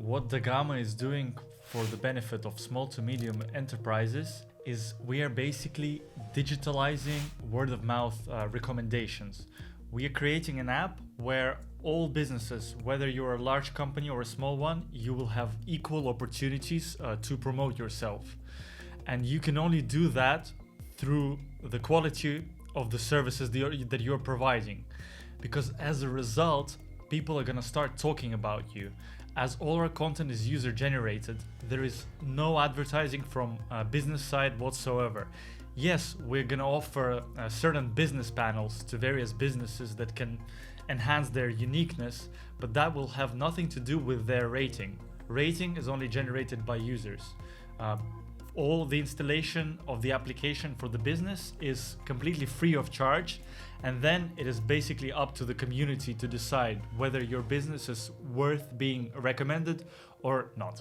What daGama is doing for the benefit of small to medium enterprises is we are basically digitalizing word of mouth recommendations. We are creating an app where all businesses, whether you're a large company or a small one, you will have equal opportunities to promote yourself. And you can only do that through the quality of the services that you're providing. Because as a result, people are going to start talking about you. As all our content is user generated, there is no advertising from a business side whatsoever. Yes, we're going to offer certain business panels to various businesses that can enhance their uniqueness, but that will have nothing to do with their rating. Rating is only generated by users. All the installation of the application for the business is completely free of charge, and then it is basically up to the community to decide whether your business is worth being recommended or not.